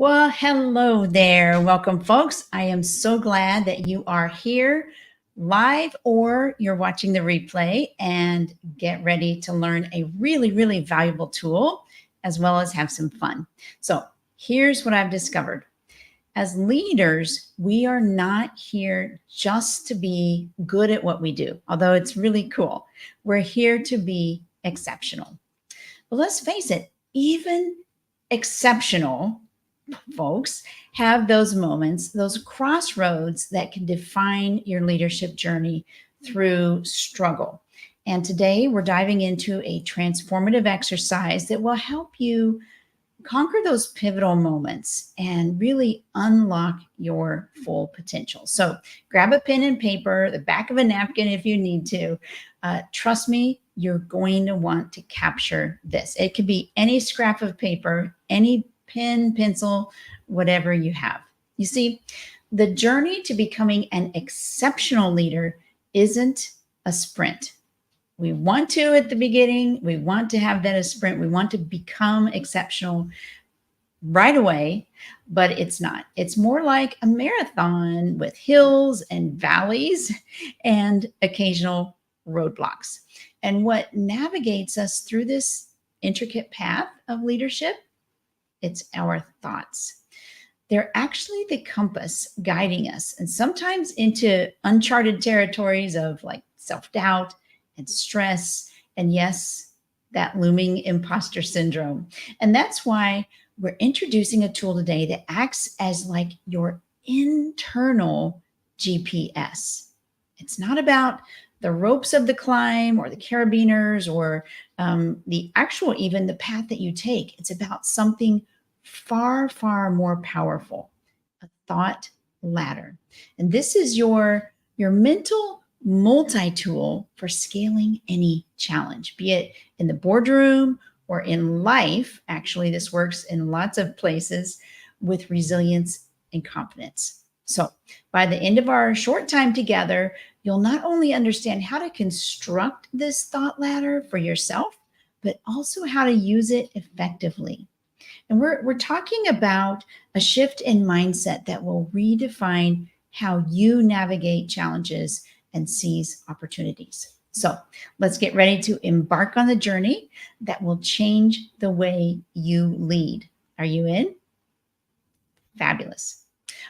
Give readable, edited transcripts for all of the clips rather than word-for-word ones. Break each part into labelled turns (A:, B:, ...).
A: Well, hello there. Welcome, folks. I am so glad that you are here live or you're watching the replay, and get ready to learn a really, really valuable tool as well as have some fun. So here's what I've discovered. As leaders, we are not here just to be good at what we do, although it's really cool. We're here to be exceptional. But let's face it, even exceptional folks have those moments, those crossroads that can define your leadership journey through struggle. And today we're diving into a transformative exercise that will help you conquer those pivotal moments and really unlock your full potential. So grab a pen and paper, the back of a napkin if you need to. Trust me, you're going to want to capture this. It could be any scrap of paper, any pen, pencil, whatever you have. You see, the journey to becoming an exceptional leader isn't a sprint. We want to at the beginning, we want to have that a sprint, we want to become exceptional right away, but it's not. It's more like a marathon with hills and valleys and occasional roadblocks. And what navigates us through this intricate path of leadership, it's our thoughts. They're actually the compass guiding us, and sometimes into uncharted territories of like self-doubt and stress, and yes, that looming imposter syndrome. And that's why we're introducing a tool today that acts as like your internal GPS. It's not about the ropes of the climb or the carabiners or the actual, even the path that you take. It's about something far, far more powerful, a thought ladder. And this is your mental multi-tool for scaling any challenge, be it in the boardroom or in life. Actually, this works in lots of places with resilience and confidence. So by the end of our short time together, you'll not only understand how to construct this thought ladder for yourself, but also how to use it effectively. And we're talking about a shift in mindset that will redefine how you navigate challenges and seize opportunities. So let's get ready to embark on the journey that will change the way you lead. Are you in? Fabulous.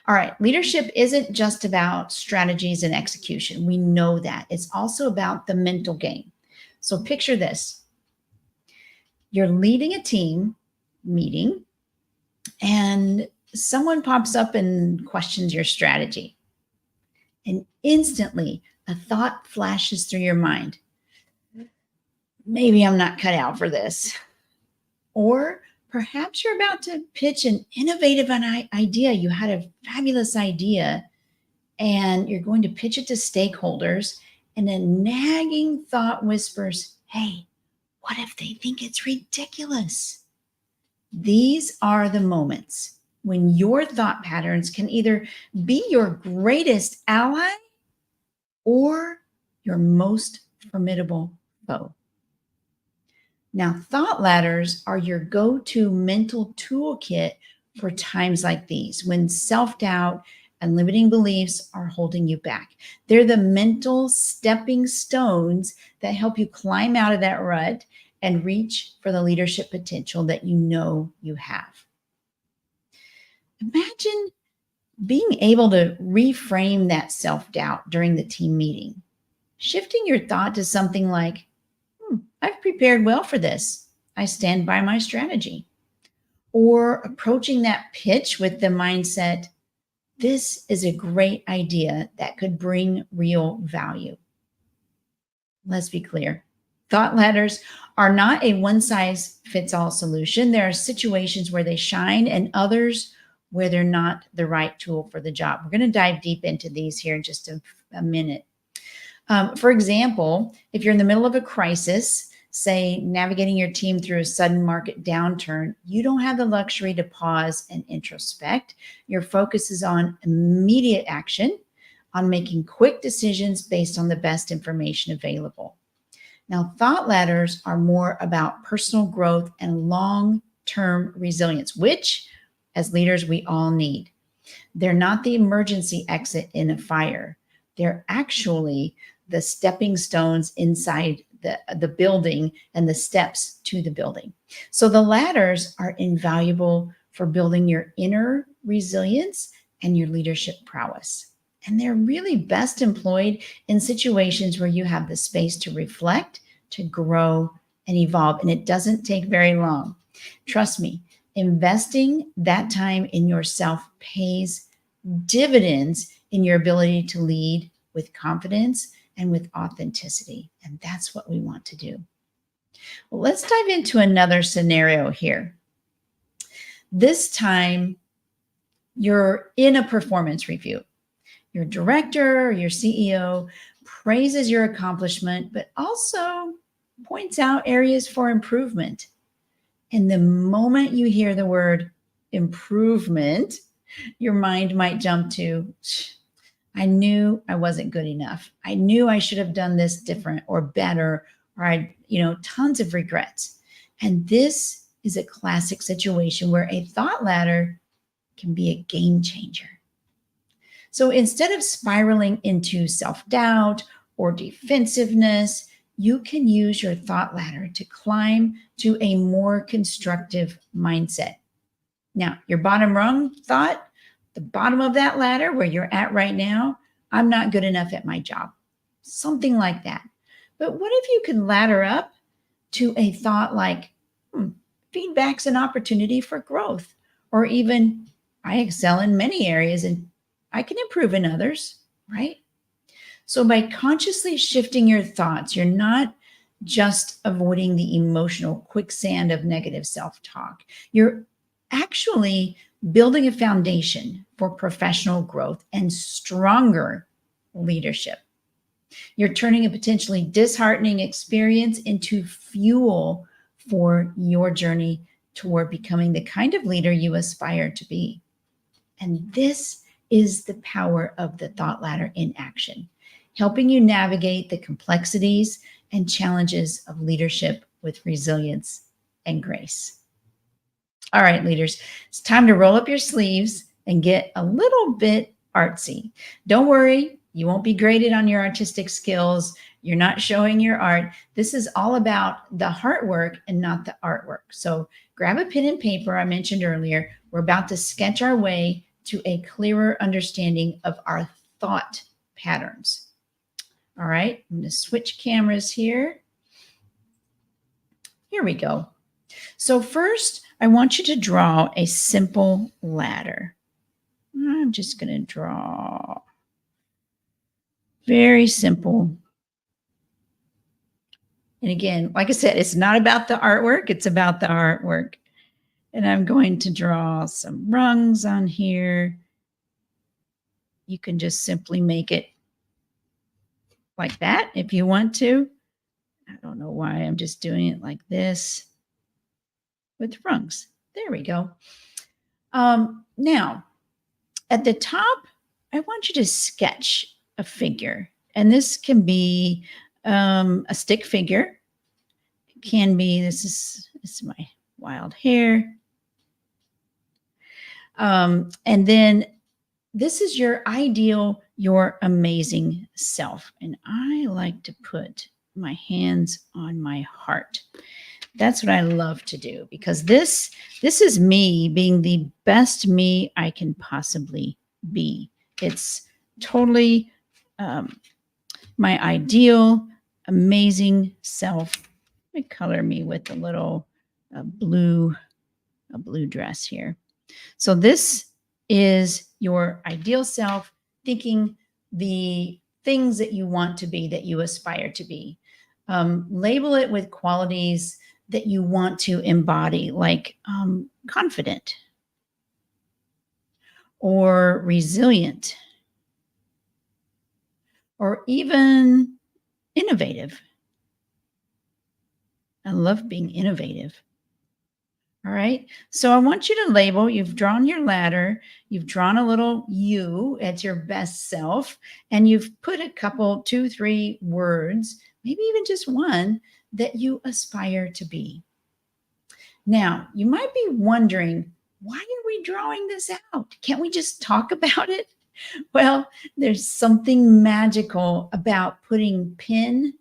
A: All right, leadership isn't just about strategies and execution. We know that. It's also about the mental game. So picture this. You're leading a team meeting and someone pops up and questions your strategy. And instantly a thought flashes through your mind. Maybe I'm not cut out for this. Or perhaps you're about to pitch an innovative idea. You had a fabulous idea and you're going to pitch it to stakeholders, and a nagging thought whispers, hey, what if they think it's ridiculous? These are the moments when your thought patterns can either be your greatest ally or your most formidable foe. Now, thought ladders are your go-to mental toolkit for times like these when self-doubt and limiting beliefs are holding you back. They're the mental stepping stones that help you climb out of that rut and reach for the leadership potential that you know you have. Imagine being able to reframe that self-doubt during the team meeting, shifting your thought to something like, I've prepared well for this. I stand by my strategy. Or approaching that pitch with the mindset, this is a great idea that could bring real value. Let's be clear. Thought ladders are not a one size fits all solution. There are situations where they shine and others where they're not the right tool for the job. We're going to dive deep into these here in just a minute. For example, if you're in the middle of a crisis, say navigating your team through a sudden market downturn, you don't have the luxury to pause and introspect. Your focus is on immediate action, on making quick decisions based on the best information available. Now, thought ladders are more about personal growth and long-term resilience, which as leaders we all need. They're not the emergency exit in a fire. They're actually the stepping stones inside the building and the steps to the building. So the ladders are invaluable for building your inner resilience and your leadership prowess. And they're really best employed in situations where you have the space to reflect, to grow, and evolve. And it doesn't take very long. Trust me, investing that time in yourself pays dividends in your ability to lead with confidence and with authenticity. And that's what we want to do. Well, let's dive into another scenario here. This time, you're in a performance review. Your director or your CEO praises your accomplishment, but also points out areas for improvement. And the moment you hear the word improvement, your mind might jump to, I knew I wasn't good enough. I knew I should have done this different or better, or tons of regrets. And this is a classic situation where a thought ladder can be a game changer. So instead of spiraling into self-doubt or defensiveness, you can use your thought ladder to climb to a more constructive mindset. Now, your bottom rung thought, the bottom of that ladder where you're at right now, I'm not good enough at my job. Something like that. But what if you can ladder up to a thought like, feedback's an opportunity for growth, or even I excel in many areas and I can improve in others, right? So by consciously shifting your thoughts, you're not just avoiding the emotional quicksand of negative self-talk. You're actually building a foundation for professional growth and stronger leadership. You're turning a potentially disheartening experience into fuel for your journey toward becoming the kind of leader you aspire to be. And this is the power of the thought ladder in action, helping you navigate the complexities and challenges of leadership with resilience and grace. All right, leaders, it's time to roll up your sleeves and get a little bit artsy. Don't worry, you won't be graded on your artistic skills. You're not showing your art. This is all about the heart work and not the artwork. So grab a pen and paper. I mentioned earlier, we're about to sketch our way to a clearer understanding of our thought patterns. All right, I'm going to switch cameras here. Here we go. So first, I want you to draw a simple ladder. I'm just going to draw very simple. And again, like I said, it's not about the artwork, it's about the artwork. And I'm going to draw some rungs on here. You can just simply make it like that if you want to. I don't know why I'm just doing it like this with rungs. There we go. Now, at the top, I want you to sketch a figure. And this can be a stick figure. It can be, this is my wild hair. And then this is your ideal, your amazing self. And I like to put my hands on my heart. That's what I love to do, because this is me being the best me I can possibly be. It's totally my ideal, amazing self. Let me color me with a little blue dress here. So this is your ideal self, thinking the things that you want to be, that you aspire to be. Label it with qualities that you want to embody, like confident or resilient or even innovative. I love being innovative. All right. So I want you to label, you've drawn your ladder, you've drawn a little you at your best self, and you've put a couple, 2, 3 words, maybe even just one, that you aspire to be. Now, you might be wondering, why are we drawing this out? Can't we just talk about it? Well, there's something magical about putting pen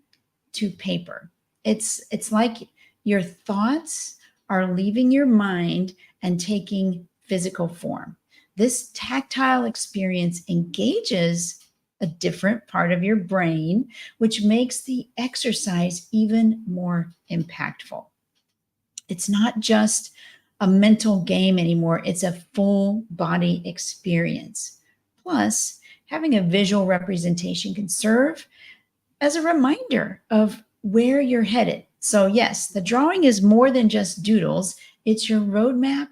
A: to paper. It's like your thoughts are leaving your mind and taking physical form. This tactile experience engages a different part of your brain, which makes the exercise even more impactful. It's not just a mental game anymore. It's a full body experience. Plus, having a visual representation can serve as a reminder of where you're headed. So yes, the drawing is more than just doodles. It's your roadmap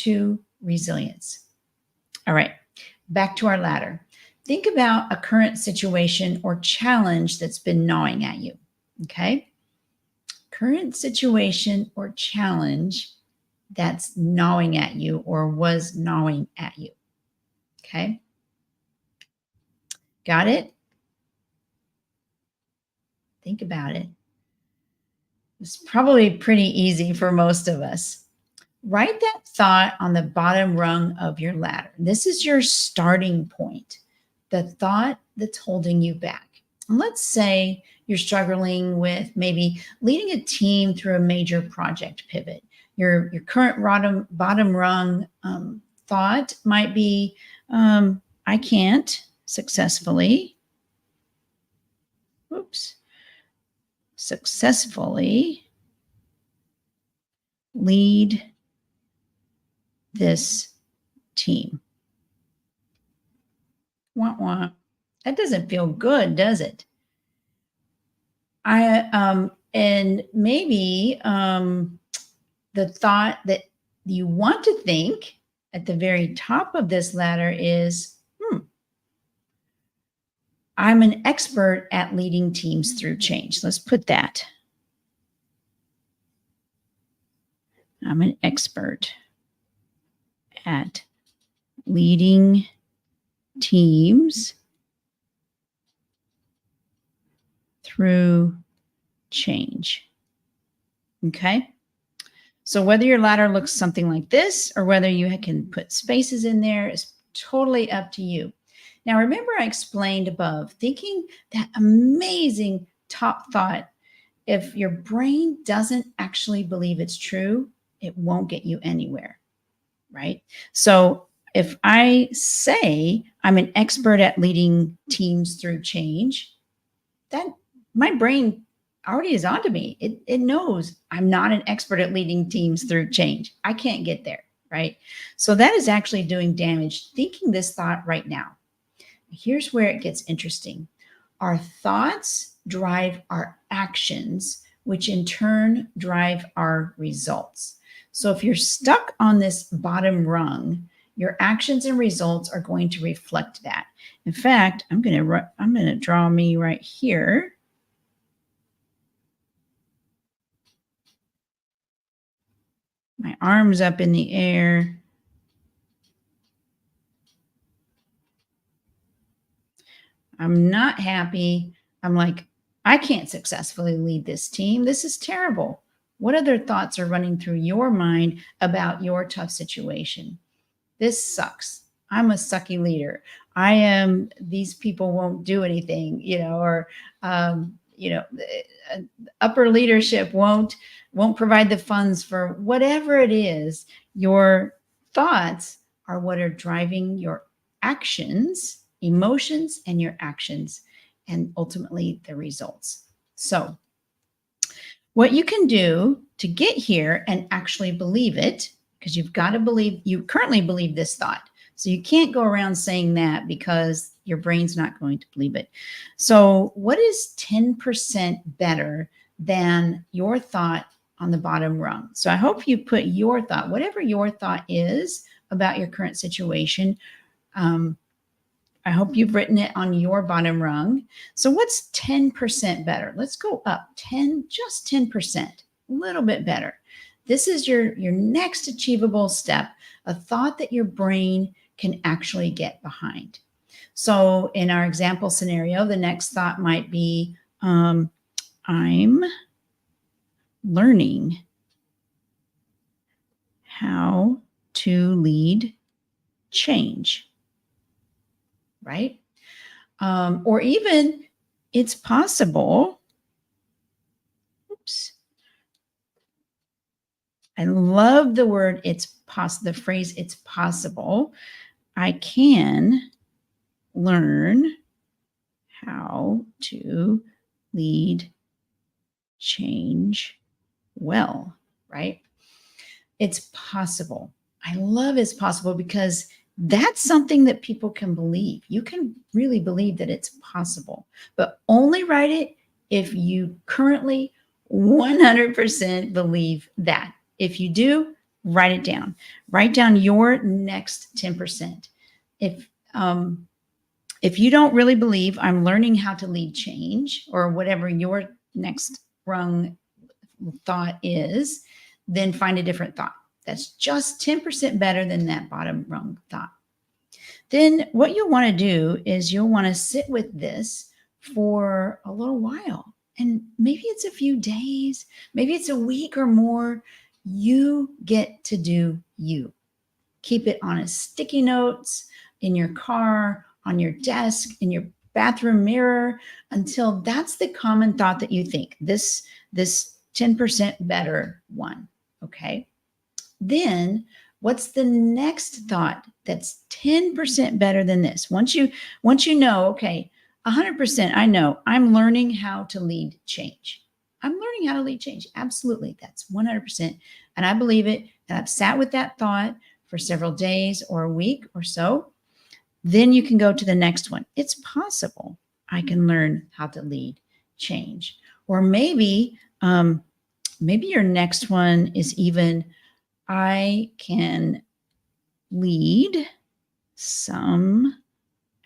A: to resilience. All right, back to our ladder. Think about a current situation or challenge that's been gnawing at you, okay? Current situation or challenge that's gnawing at you or was gnawing at you, okay? Got it? Think about it. It's probably pretty easy for most of us. Write that thought on the bottom rung of your ladder. This is your starting point, the thought that's holding you back. And let's say you're struggling with maybe leading a team through a major project pivot. Your current bottom rung thought might be, I can't successfully lead this team. Wah, wah. That doesn't feel good, does it? And maybe the thought that you want to think at the very top of this ladder is, I'm an expert at leading teams through change. Let's put that. I'm an expert at leading teams through change. Okay. So whether your ladder looks something like this or whether you can put spaces in there is totally up to you. Now, remember I explained above, thinking that amazing top thought, if your brain doesn't actually believe it's true, it won't get you anywhere, right? So if I say I'm an expert at leading teams through change, that my brain already is onto me. It knows I'm not an expert at leading teams through change. I can't get there, right? So that is actually doing damage thinking this thought right now. Here's where it gets interesting. Our thoughts drive our actions, which in turn drive our results. So if you're stuck on this bottom rung, your actions and results are going to reflect that. In fact, I'm going to draw me right here. My arms up in the air. I'm not happy. I'm like, I can't successfully lead this team. This is terrible. What other thoughts are running through your mind about your tough situation? This sucks. I'm a sucky leader. I am, these people won't do anything, or, upper leadership won't provide the funds for whatever it is. Your thoughts are what are driving your actions, emotions, and your actions, and ultimately the results. So what you can do to get here and actually believe it, because you've got to believe, you currently believe this thought. So you can't go around saying that because your brain's not going to believe it. So what is 10% better than your thought on the bottom rung? So I hope you put your thought, whatever your thought is about your current situation, I hope you've written it on your bottom rung. So what's 10% better? Let's go up 10, just 10%, a little bit better. This is your next achievable step, a thought that your brain can actually get behind. So in our example scenario, the next thought might be, I'm learning how to lead change, right? Or even it's possible. Oops. I love the word the phrase it's possible. I can learn how to lead change well, right? It's possible. I love it's possible because that's something that people can believe. You can really believe that it's possible, but only write it if you currently 100% believe that. If you do, write it down. Write down your next 10%. If you don't really believe I'm learning how to lead change or whatever your next rung thought is, then find a different thought. That's just 10% better than that bottom rung thought. Then what you'll want to do is you'll want to sit with this for a little while. And maybe it's a few days, maybe it's a week or more. You get to do you. Keep it on a sticky notes, in your car, on your desk, in your bathroom mirror, until that's the common thought that you think. This 10% better one. Okay. Then what's the next thought that's 10% better than this? Once you know, okay, 100%, I know I'm learning how to lead change. I'm learning how to lead change. Absolutely. That's 100%. And I believe it. And I've sat with that thought for several days or a week or so. Then you can go to the next one. It's possible I can learn how to lead change. Or maybe your next one is even, I can lead some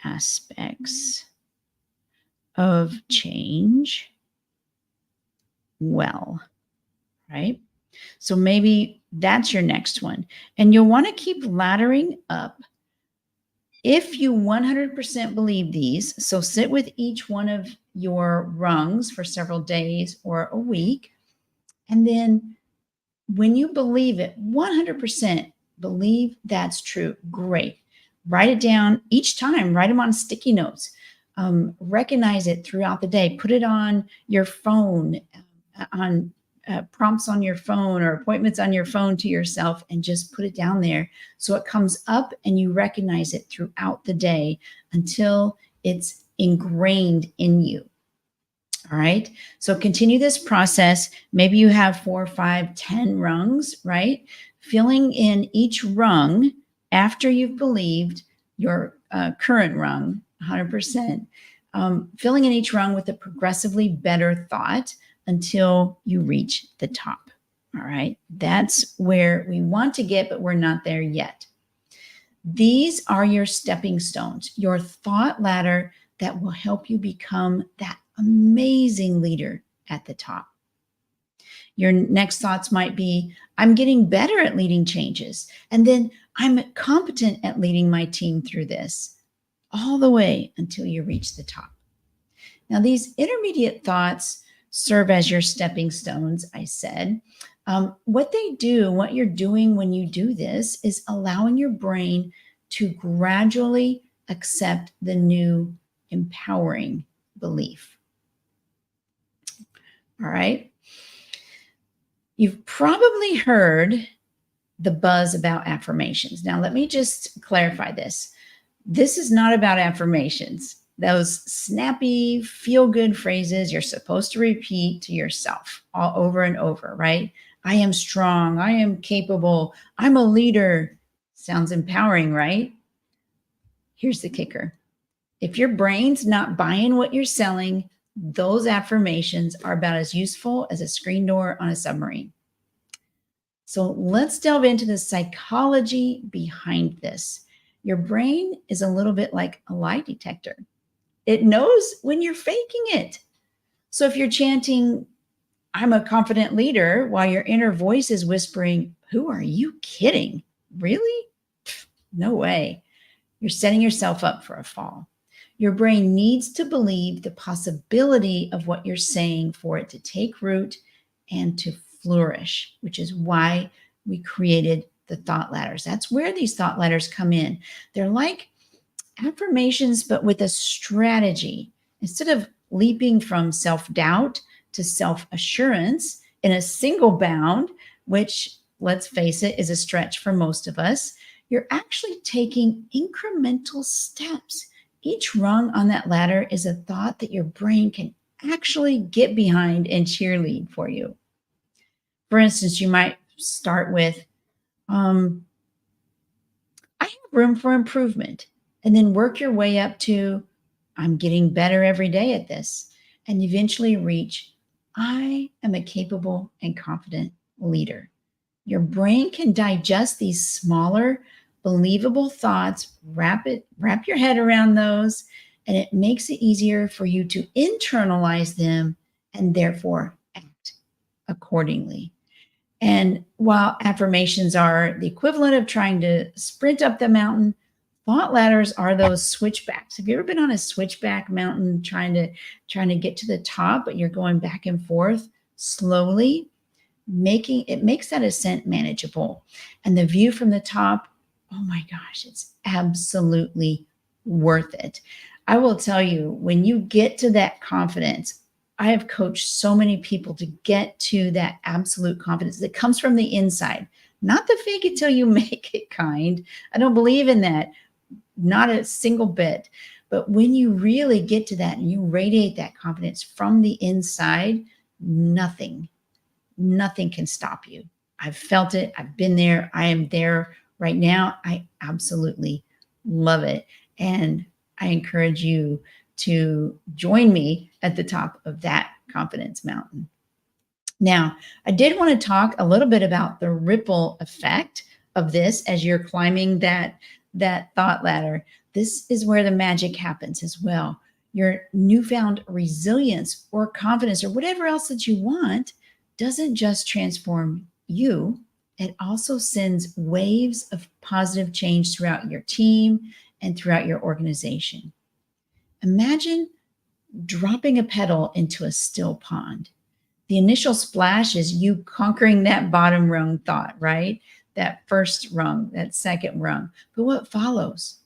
A: aspects of change well, right? So maybe that's your next one. And you'll want to keep laddering up. If you 100% believe these, so sit with each one of your rungs for several days or a week. And then when you believe it, 100% believe that's true, great. Write it down each time, write them on sticky notes. Recognize it throughout the day. Put it on your phone, on prompts on your phone or appointments on your phone to yourself, and just put it down there so it comes up and you recognize it throughout the day until it's ingrained in you. All right. So continue this process. Maybe you have 4, 5, 10 rungs, right? Filling in each rung after you've believed your current rung, 100%, filling in each rung with a progressively better thought until you reach the top. All right. That's where we want to get, but we're not there yet. These are your stepping stones, your thought ladder that will help you become that amazing leader at the top. Your next thoughts might be, I'm getting better at leading changes. And then I'm competent at leading my team through this, all the way until you reach the top. Now, these intermediate thoughts serve as your stepping stones, I said. What they do, what you're doing when you do this, is allowing your brain to gradually accept the new empowering belief. All right. You've probably heard the buzz about affirmations. Now, let me just clarify this. This is not about affirmations. Those snappy, feel good phrases you're supposed to repeat to yourself all over and over, right? I am strong. I am capable. I'm a leader. Sounds empowering, right? Here's the kicker. If your brain's not buying what you're selling, those affirmations are about as useful as a screen door on a submarine. So let's delve into the psychology behind this. Your brain is a little bit like a lie detector. It knows when you're faking it. So if you're chanting, I'm a confident leader, while your inner voice is whispering, who are you kidding? Really? No way. You're setting yourself up for a fall. Your brain needs to believe the possibility of what you're saying for it to take root and to flourish, which is why we created the thought ladders. That's where these thought ladders come in. They're like affirmations, but with a strategy. Instead of leaping from self-doubt to self-assurance in a single bound, which, let's face it, is a stretch for most of us, you're actually taking incremental steps. Each rung on that ladder is a thought that your brain can actually get behind and cheerlead for you. For instance, you might start with, I have room for improvement, and then work your way up to, I'm getting better every day at this, and eventually reach, I am a capable and confident leader. Your brain can digest these smaller, believable thoughts, wrap your head around those, and it makes it easier for you to internalize them and therefore act accordingly. And while affirmations are the equivalent of trying to sprint up the mountain, thought ladders are those switchbacks. Have you ever been on a switchback mountain trying to get to the top, but you're going back and forth slowly? Makes that ascent manageable. And the view from the top, oh my gosh, it's absolutely worth it. I will tell you, when you get to that confidence, I have coached so many people to get to that absolute confidence that comes from the inside, not the fake it till you make it kind. I don't believe in that, not a single bit. But when you really get to that and you radiate that confidence from the inside, nothing can stop you. I've felt it. I've been there. I am there right now. I absolutely love it. And I encourage you to join me at the top of that confidence mountain. Now, I did want to talk a little bit about the ripple effect of this as you're climbing that thought ladder. This is where the magic happens as well. Your newfound resilience or confidence or whatever else that you want doesn't just transform you, it also sends waves of positive change throughout your team and throughout your organization. Imagine dropping a pebble into a still pond. The initial splash is you conquering that bottom rung thought, right? That first rung, that second rung. But what follows?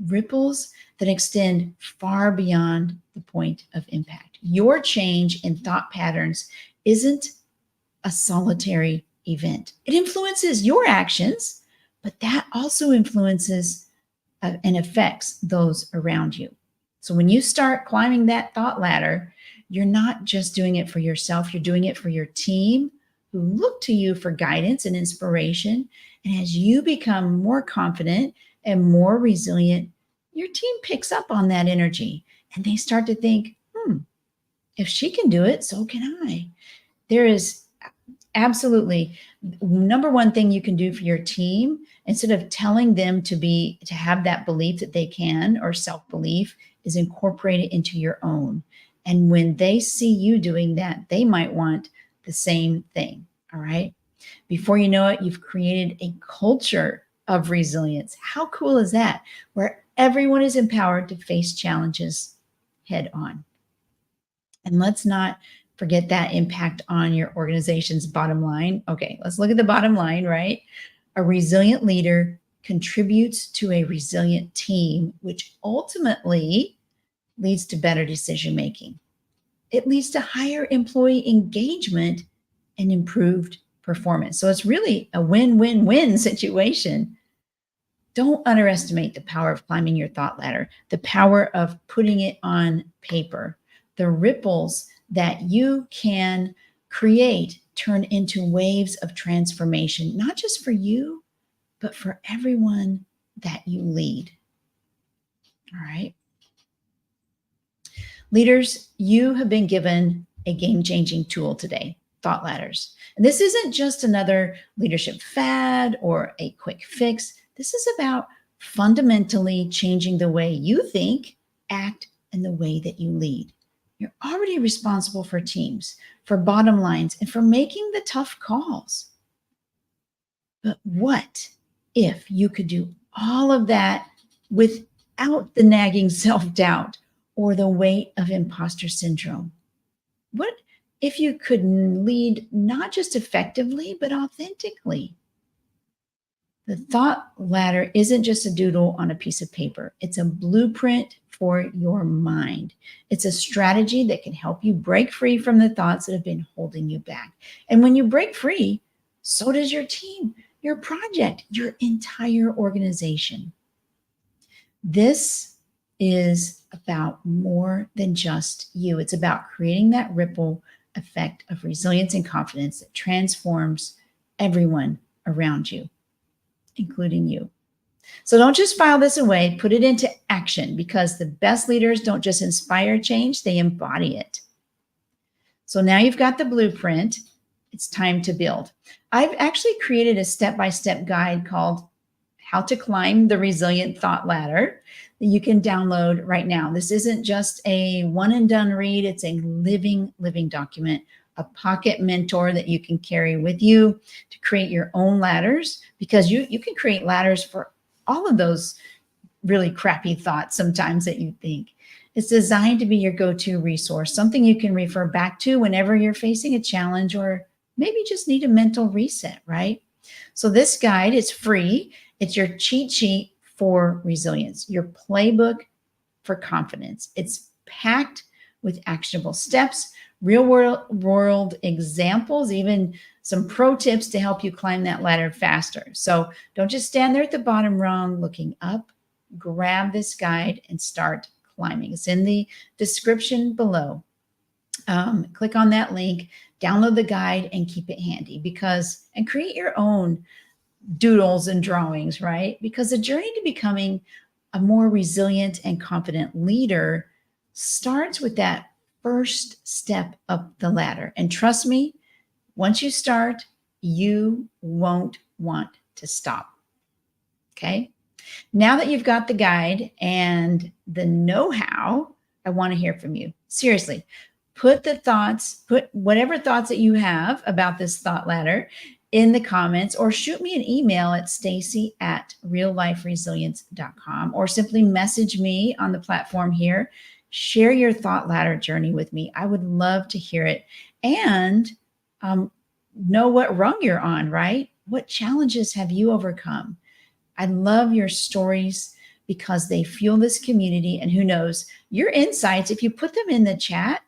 A: Ripples that extend far beyond the point of impact. Your change in thought patterns isn't a solitary event. It influences your actions, but that also influences and affects those around you. So when you start climbing that thought ladder, you're not just doing it for yourself, you're doing it for your team who look to you for guidance and inspiration. And as you become more confident and more resilient, your team picks up on that energy and they start to think, if she can do it, so can I. There is absolutely number one thing you can do for your team, instead of telling them to have that belief that they can or self-belief, is incorporate it into your own. And when they see you doing that, they might want the same thing. All right. Before you know it, you've created a culture of resilience. How cool is that? Where everyone is empowered to face challenges head on. And let's not forget that impact on your organization's bottom line. Okay, let's look at the bottom line, right? A resilient leader contributes to a resilient team, which ultimately leads to better decision making. It leads to higher employee engagement and improved performance. So it's really a win-win-win situation. Don't underestimate the power of climbing your thought ladder, the power of putting it on paper, the ripples that you can create turn into waves of transformation, not just for you, but for everyone that you lead. All right. Leaders, you have been given a game-changing tool today, thought ladders. And this isn't just another leadership fad or a quick fix. This is about fundamentally changing the way you think, act, and the way that you lead. You're already responsible for teams, for bottom lines, and for making the tough calls. But what if you could do all of that without the nagging self-doubt or the weight of imposter syndrome? What if you could lead not just effectively, but authentically? The thought ladder isn't just a doodle on a piece of paper. It's a blueprint for your mind. It's a strategy that can help you break free from the thoughts that have been holding you back. And when you break free, so does your team, your project, your entire organization. This is about more than just you. It's about creating that ripple effect of resilience and confidence that transforms everyone around you, including you. So don't just file this away, put it into action, because the best leaders don't just inspire change, they embody it. So now you've got the blueprint. It's time to build. I've actually created a step-by-step guide called How to Climb the Resilient Thought Ladder that you can download right now. This isn't just a one and done read. It's a living document, a pocket mentor that you can carry with you to create your own ladders, because you can create ladders for all of those really crappy thoughts sometimes that you think. It's designed to be your go-to resource, something you can refer back to whenever you're facing a challenge or maybe just need a mental reset, right? So this guide is free. It's your cheat sheet for resilience, your playbook for confidence. It's packed with actionable steps, real world examples, even some pro tips to help you climb that ladder faster. So don't just stand there at the bottom rung looking up. Grab this guide and start climbing. It's in the description below. Click on that link, download the guide, and keep it handy, and create your own doodles and drawings, right? Because the journey to becoming a more resilient and confident leader starts with that first step up the ladder. And trust me, once you start, you won't want to stop. Okay. Now that you've got the guide and the know-how, I want to hear from you. Seriously, put whatever thoughts that you have about this thought ladder in the comments, or shoot me an email at stacy@realliferesilience.com, or simply message me on the platform here. Share your thought ladder journey with me. I would love to hear it, and know what rung you're on, right? What challenges have you overcome? I love your stories because they fuel this community, and who knows, your insights, if you put them in the chat,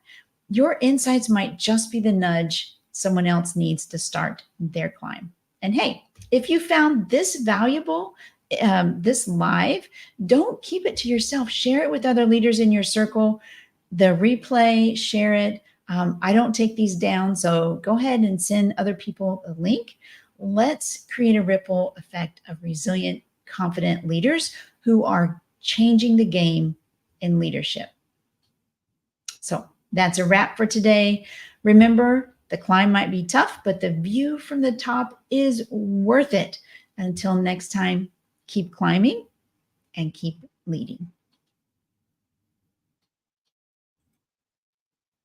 A: your insights might just be the nudge someone else needs to start their climb. And hey, if you found this valuable, this live, don't keep it to yourself. Share it with other leaders in your circle. The replay, share it. I don't take these down, so go ahead and send other people a link. Let's create a ripple effect of resilient, confident leaders who are changing the game in leadership. So that's a wrap for today. Remember, the climb might be tough, but the view from the top is worth it. Until next time, keep climbing and keep leading.